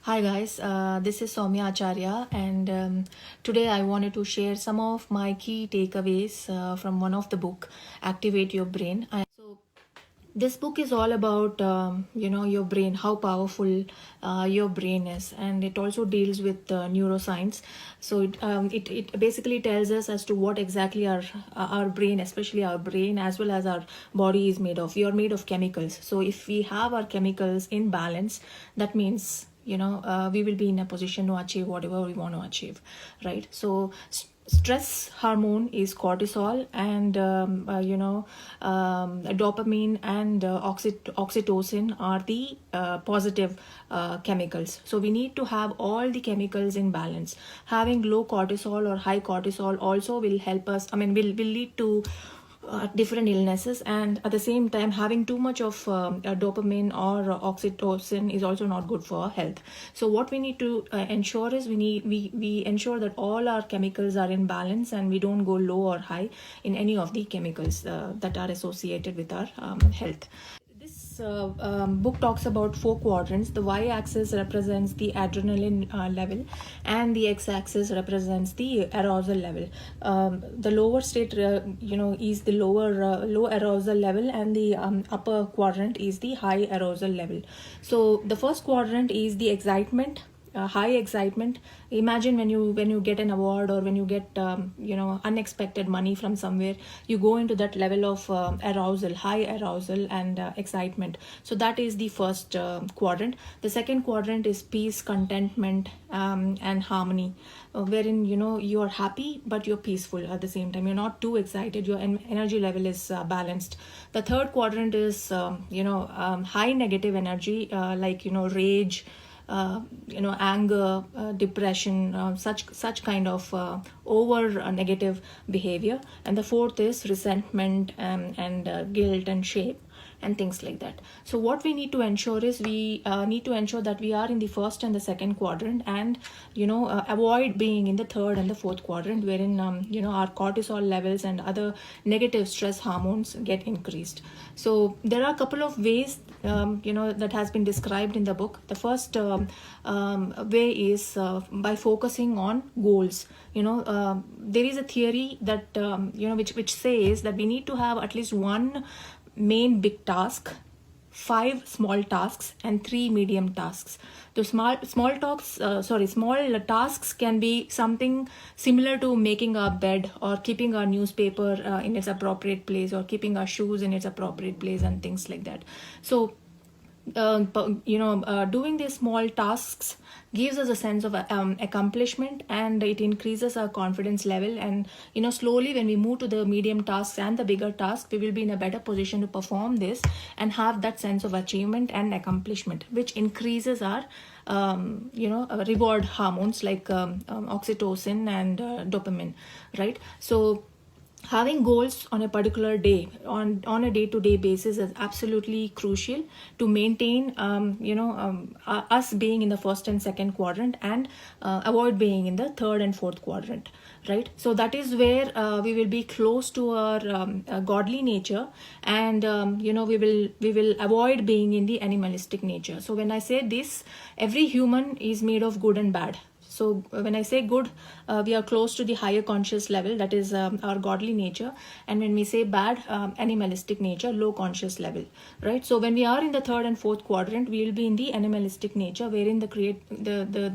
Hi guys, this is Soumya Acharya, and today I wanted to share some of my key takeaways from one of the book, Activate Your Brain. So this book is all about your brain, how powerful your brain is, and it also deals with neuroscience. So it basically tells us as to what exactly our brain, especially our brain as well as our body, is made of. We are made of chemicals. So if we have our chemicals in balance, that means we will be in a position to achieve whatever we want to achieve, right? So stress hormone is cortisol, and dopamine and oxytocin are the positive chemicals. So we need to have all the chemicals in balance. Having low cortisol or high cortisol also will help us, will lead to different illnesses, and at the same time having too much of dopamine or oxytocin is also not good for our health. So what we need to ensure is we ensure that all our chemicals are in balance and we don't go low or high in any of the chemicals that are associated with our health. This book talks about 4 quadrants. The y-axis represents the adrenaline level, and the x-axis represents the arousal level. The lower state, is the low arousal level, and the upper quadrant is the high arousal level. So the first quadrant is the excitement. High excitement. Imagine when you get an award, or when you get unexpected money from somewhere, you go into that level of arousal, high arousal and excitement. So that is the first quadrant. The second quadrant is peace, contentment, and harmony, wherein you are happy but you're peaceful at the same time. You're not too excited. Your energy level is balanced. The third quadrant is high negative energy, like rage, anger, depression, such kind of over negative behavior. And the fourth is resentment, and guilt and shame and things like that. So what we need to ensure is we need to ensure that we are in the first and the second quadrant, and avoid being in the third and the fourth quadrant, wherein our cortisol levels and other negative stress hormones get increased. So there are a couple of ways that has been described in the book. The first way is by focusing on goals. There is a theory that which says that we need to have at least one main big task, 5 small tasks, and 3 medium tasks. The small tasks can be something similar to making our bed, or keeping our newspaper in its appropriate place, or keeping our shoes in its appropriate place, and things like that. So doing these small tasks gives us a sense of accomplishment, and it increases our confidence level. And slowly, when we move to the medium tasks and the bigger tasks, we will be in a better position to perform this and have that sense of achievement and accomplishment, which increases our reward hormones like oxytocin and dopamine, right? So having goals on a particular day, on a day-to-day basis, is absolutely crucial to maintain us being in the first and second quadrant, and avoid being in the third and fourth quadrant, right? So that is where we will be close to our godly nature, and we will avoid being in the animalistic nature. So when I say this, every human is made of good and bad. So when I say good, we are close to the higher conscious level, that is our godly nature. And when we say bad, animalistic nature, low conscious level, right? So when we are in the third and fourth quadrant, we will be in the animalistic nature, wherein the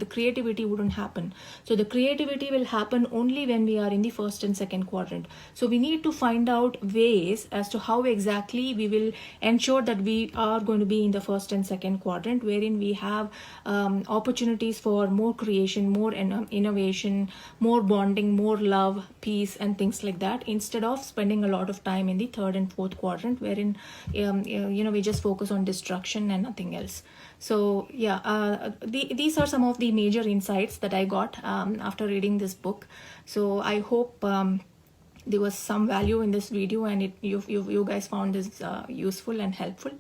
creativity wouldn't happen. So the creativity will happen only when we are in the first and second quadrant. So we need to find out ways as to how exactly we will ensure that we are going to be in the first and second quadrant, wherein we have opportunities for more creation, more innovation, more bonding, more love, peace, and things like that, instead of spending a lot of time in the third and fourth quadrant, wherein we just focus on destruction and nothing else. So these are some of the major insights that I got after reading this book. So I hope there was some value in this video, and you guys found this useful and helpful.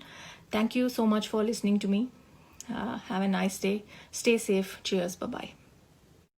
Thank you so much for listening to me. Have a nice day. Stay safe. Cheers. Bye-bye.